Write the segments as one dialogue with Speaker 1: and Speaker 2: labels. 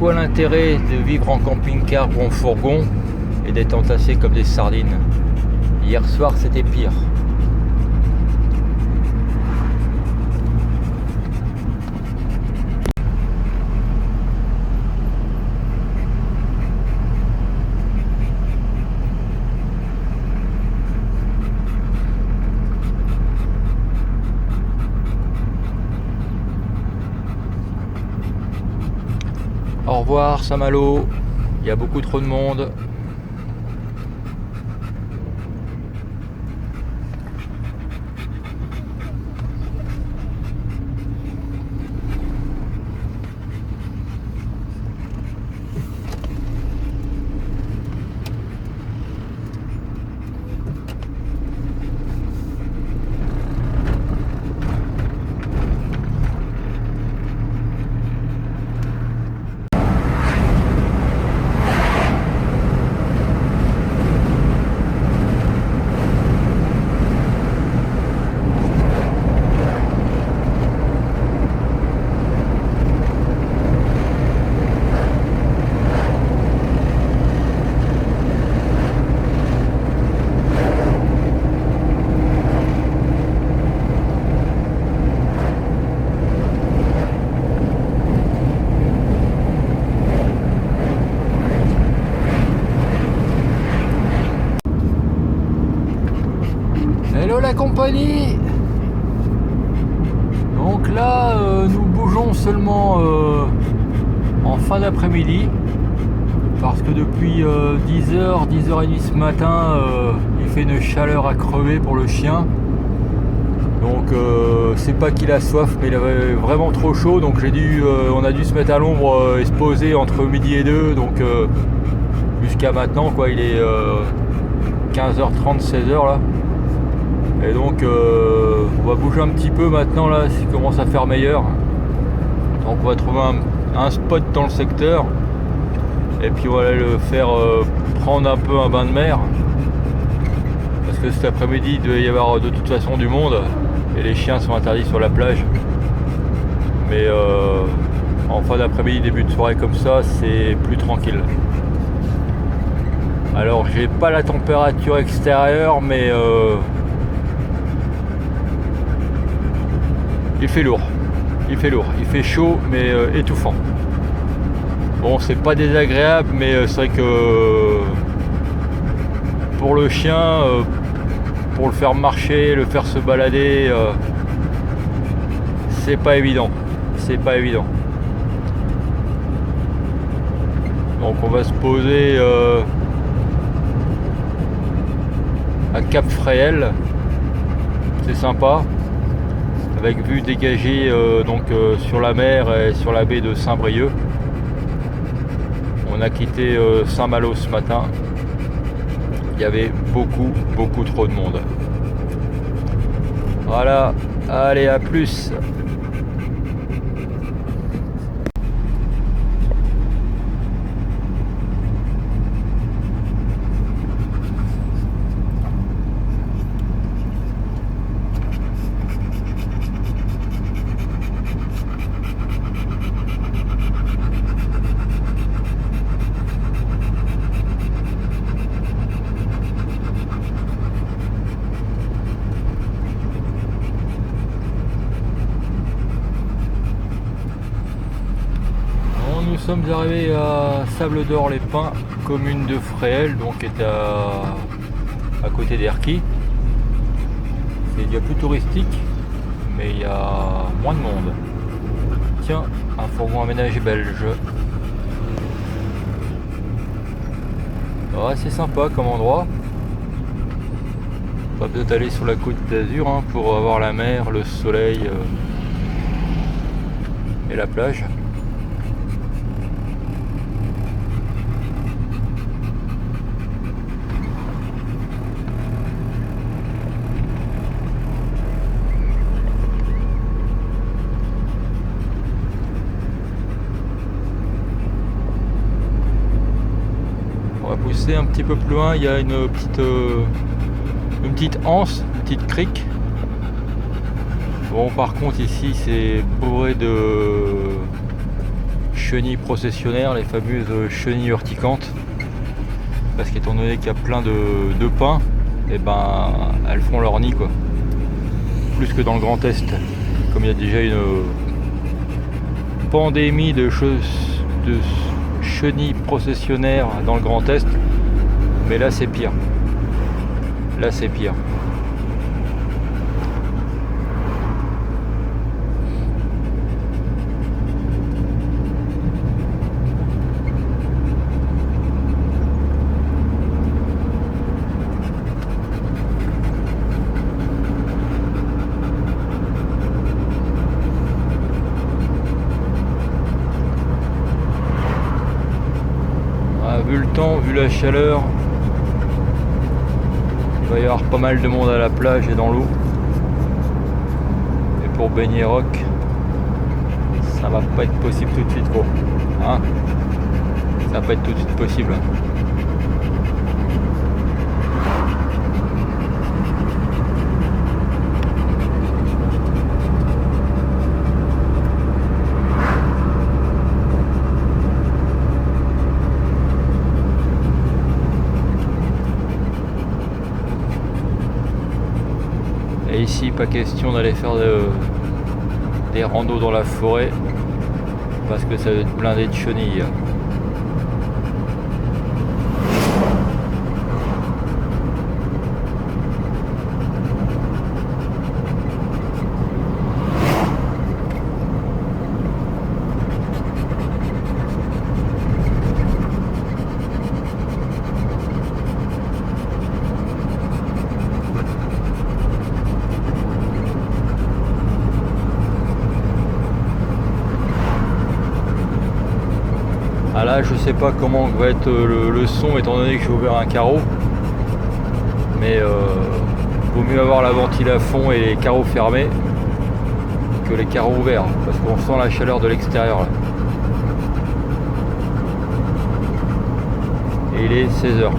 Speaker 1: quoi l'intérêt de vivre en camping-car ou en fourgon et d'être entassé comme des sardines? Hier soir, c'était pire. Au revoir Saint-Malo, il y a beaucoup trop de monde. Hello la compagnie. Donc là nous bougeons seulement en fin d'après-midi parce que depuis 10h, 10h30 ce matin il fait une chaleur à crever pour le chien. Donc c'est pas qu'il a soif, mais il avait vraiment trop chaud, donc on a dû se mettre à l'ombre et se poser entre midi et 2, donc jusqu'à maintenant quoi. Il est 15h30, 16h là. Et donc on va bouger un petit peu maintenant là, s'il commence à faire meilleur. Donc on va trouver un spot dans le secteur et puis on va le faire prendre un peu un bain de mer, parce que cet après-midi il devait y avoir de toute façon du monde et les chiens sont interdits sur la plage. Mais en fin d'après-midi, début de soirée comme ça, c'est plus tranquille. Alors j'ai pas la température extérieure, mais il fait lourd, il fait chaud mais étouffant. Bon, c'est pas désagréable, mais c'est vrai que pour le chien, pour le faire marcher, le faire se balader, c'est pas évident. Donc on va se poser à Cap Fréhel, c'est sympa, avec vue dégagée sur la mer et sur la baie de Saint-Brieuc. On a quitté Saint-Malo ce matin. Il y avait beaucoup trop de monde. Voilà, allez, à plus. Nous sommes arrivés à Sable d'Or-les-Pins, commune de Fréhel, donc qui est à côté d'Erquy. C'est déjà plus touristique, mais il y a moins de monde. Tiens, un fourgon aménagé belge. Ah, c'est sympa comme endroit. On va peut-être aller sur la côte d'Azur pour avoir la mer, le soleil et la plage. Un petit peu plus loin, il y a une petite anse, une petite crique. Bon, par contre ici c'est bourré de chenilles processionnaires, les fameuses chenilles urticantes, parce qu'étant donné qu'il y a plein de pins, et ben elles font leur nid quoi. Plus que dans le Grand Est, comme il y a déjà une pandémie de chenilles processionnaires dans le Grand Est, mais là c'est pire. Là c'est pire. Vu le temps, vu la chaleur, il va y avoir pas mal de monde à la plage et dans l'eau. Et pour baigner rock, ça va pas être possible tout de suite quoi. Hein, ça va pas être tout de suite possible. Et ici, pas question d'aller faire des randos dans la forêt parce que ça va être blindé de chenilles. Ah là, je sais pas comment va être le son étant donné que j'ai ouvert un carreau, mais vaut mieux avoir la ventile à fond et les carreaux fermés que les carreaux ouverts parce qu'on sent la chaleur de l'extérieur là. Et il est 16h.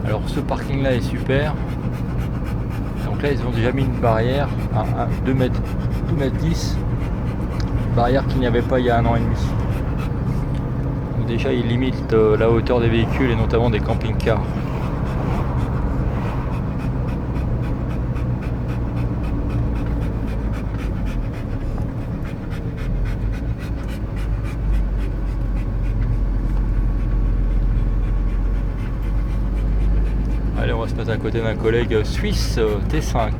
Speaker 1: Alors ce parking là est super. Donc là ils ont déjà mis une barrière à 2 mètres 10, barrière qu'il n'y avait pas il y a 1 an et demi. Donc déjà ils limitent la hauteur des véhicules et notamment des camping-cars. Allez, on va se mettre à côté d'un collègue suisse T5.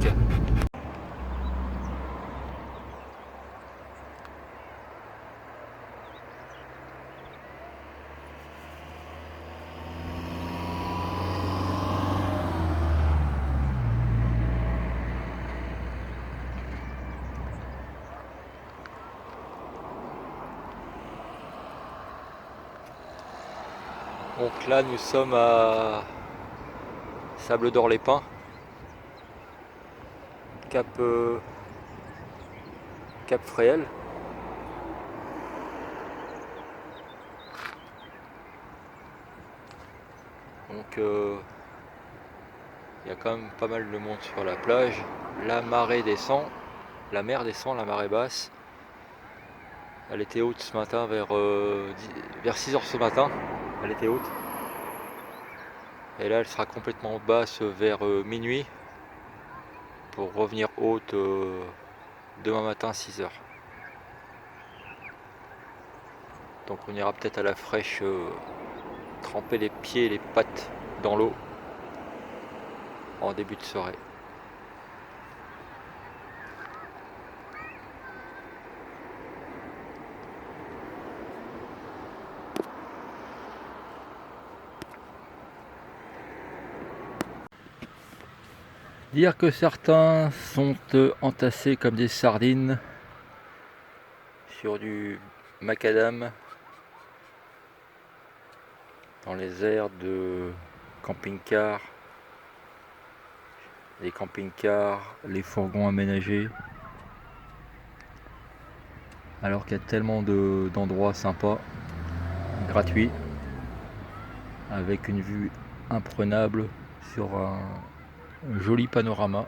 Speaker 1: Donc là nous sommes à Sable d'Or les Pins, Cap Fréhel. Donc il y a quand même pas mal de monde sur la plage. La marée descend, la mer descend, la marée basse. Elle était haute ce matin vers 6 heures ce matin. Elle était haute. Et là, elle sera complètement basse vers minuit pour revenir haute demain matin 6 heures. Donc on ira peut-être à la fraîche tremper les pieds et les pattes dans l'eau en début de soirée. Dire que certains sont entassés comme des sardines sur du macadam dans les aires de camping-car, les camping-cars, les fourgons aménagés, alors qu'il y a tellement d'endroits sympas, gratuits, avec une vue imprenable sur un joli panorama.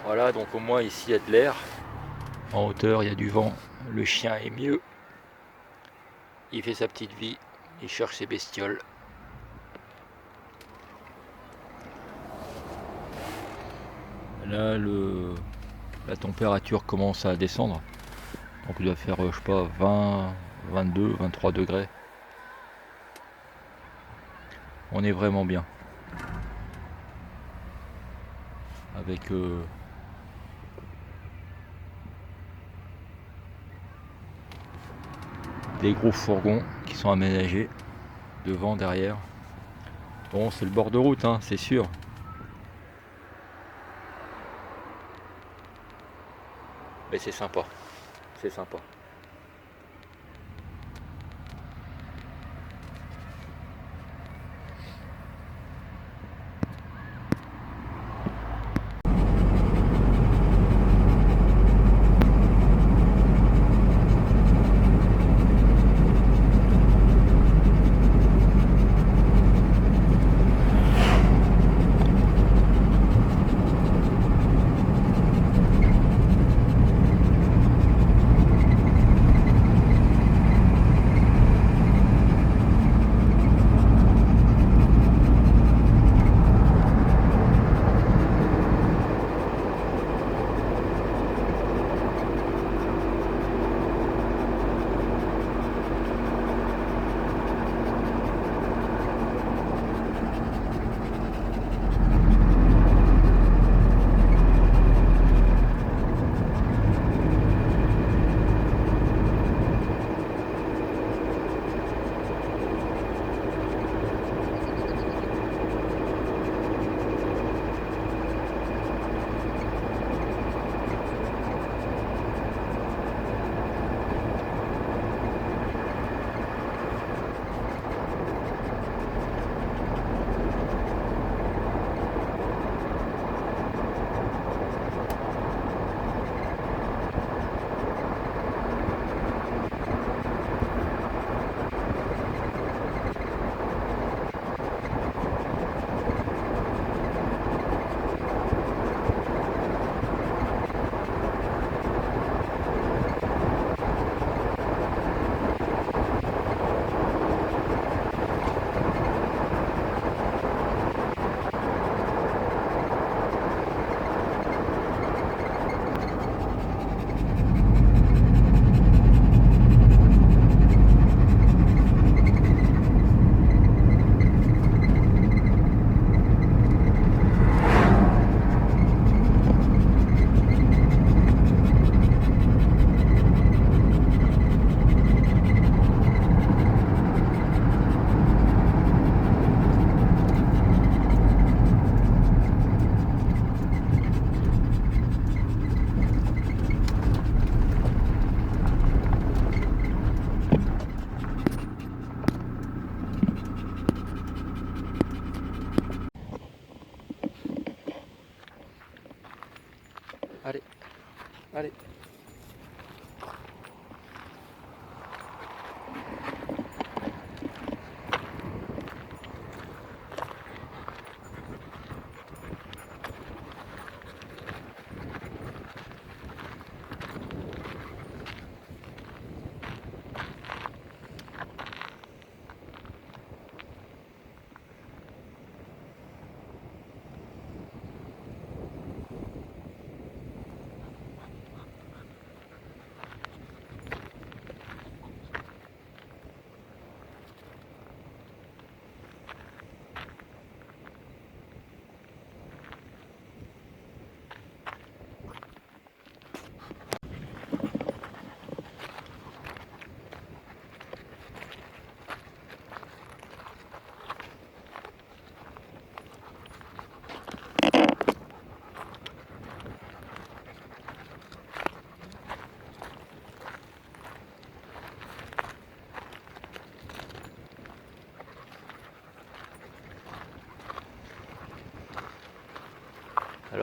Speaker 1: Voilà, donc au moins ici il y a de l'air. En hauteur, il y a du vent. Le chien est mieux. Il fait sa petite vie. Il cherche ses bestioles. Là, la température commence à descendre. Donc il doit faire, je sais pas, 20, 22, 23 degrés. On est vraiment bien. Avec des gros fourgons qui sont aménagés devant, derrière. Bon, c'est le bord de route, hein, c'est sûr. Mais c'est sympa. C'est sympa. Allez, allez.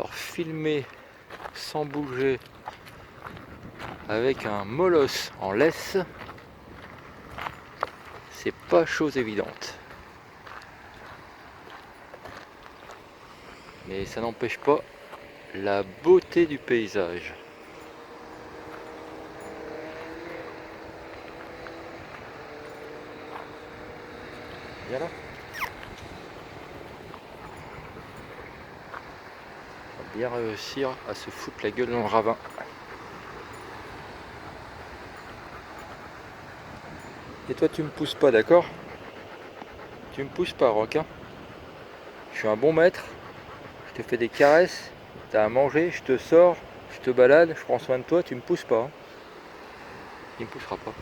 Speaker 1: Alors filmer sans bouger avec un molosse en laisse, c'est pas chose évidente. Mais ça n'empêche pas la beauté du paysage. Viens là. On va bien réussir à se foutre la gueule dans le ravin. Et toi tu me pousses pas, d'accord? Tu me pousses pas, Rock, hein? Je suis un bon maître, je te fais des caresses, t'as à manger, je te sors, je te balade, je prends soin de toi, tu me pousses pas, hein? Il me poussera pas.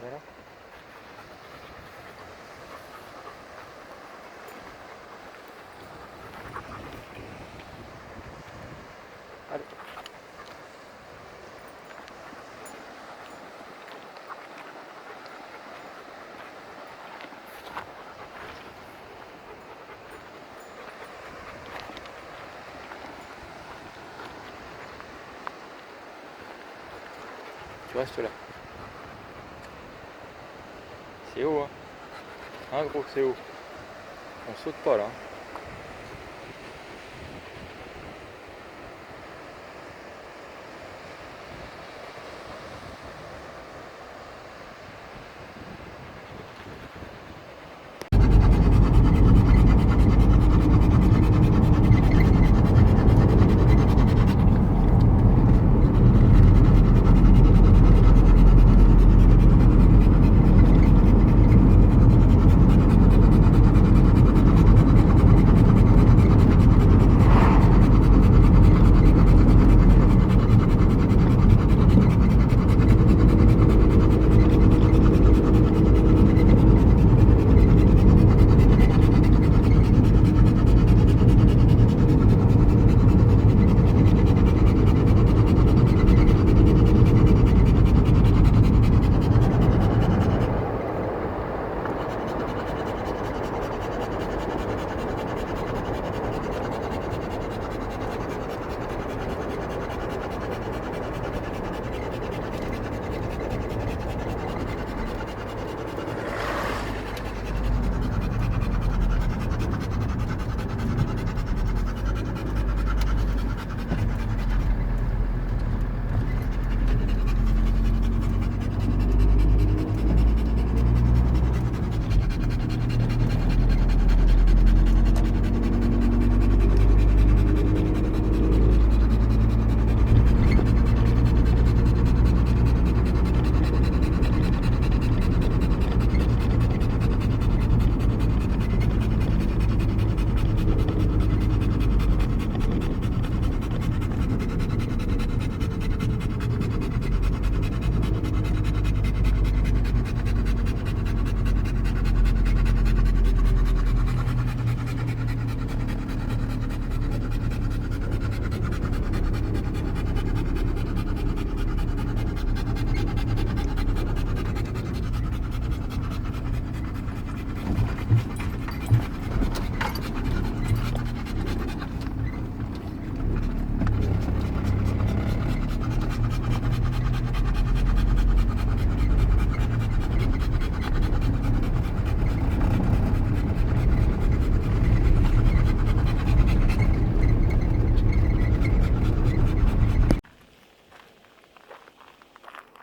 Speaker 1: Voilà. Allez. Tu restes là. C'est haut, hein? Hein, gros, c'est haut. On saute pas là.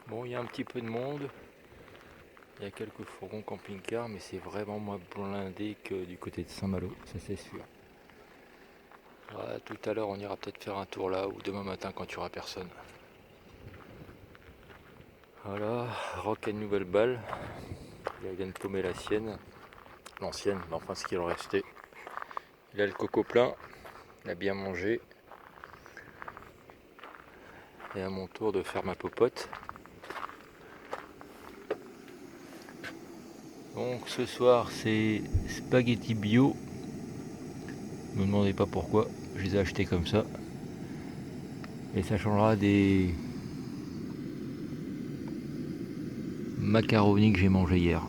Speaker 1: Bon, il y a un petit peu de monde. Il y a quelques fourgons camping-car, mais c'est vraiment moins blindé que du côté de Saint-Malo, ça c'est sûr. Ouais, tout à l'heure, on ira peut-être faire un tour là, ou demain matin quand il n'y aura personne. Voilà, Rock a une nouvelle balle. Il vient de paumer la sienne. L'ancienne, mais enfin ce qu'il en restait. Il a le coco plein, il a bien mangé. Et à mon tour de faire ma popote. Donc ce soir c'est spaghetti bio. Ne me demandez pas pourquoi, je les ai achetés comme ça. Et ça changera des macaronis que j'ai mangé hier.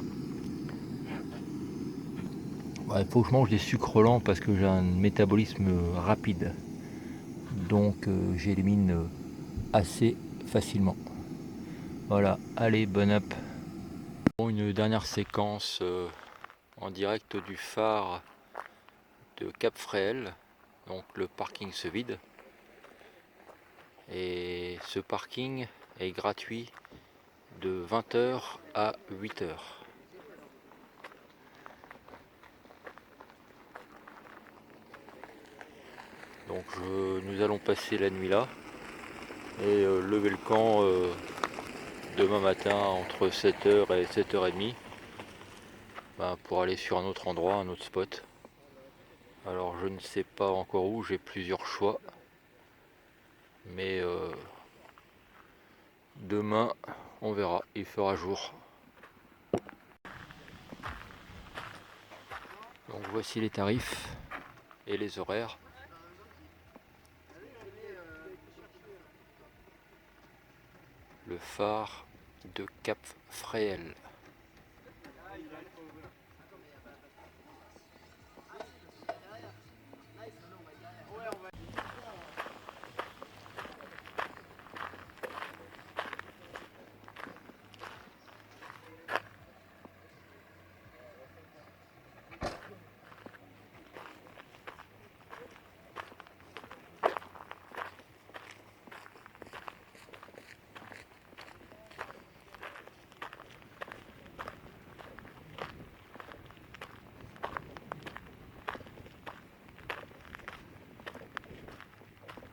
Speaker 1: Il faut que je mange des sucres lents parce que j'ai un métabolisme rapide. Donc j'élimine assez facilement. Voilà, allez, bonne app. Bon, une dernière séquence en direct du phare de Cap Fréhel. Donc le parking se vide. Et ce parking est gratuit de 20h à 8h. Donc nous allons passer la nuit là et lever le camp demain matin entre 7h et 7h30 pour aller sur un autre endroit, un autre spot. Alors je ne sais pas encore où, j'ai plusieurs choix. Mais demain on verra, il fera jour. Donc voici les tarifs et les horaires. Le phare de Cap Fréhel.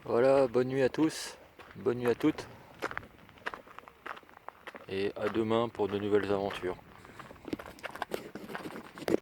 Speaker 1: Voilà, bonne nuit à tous, bonne nuit à toutes, et à demain pour de nouvelles aventures.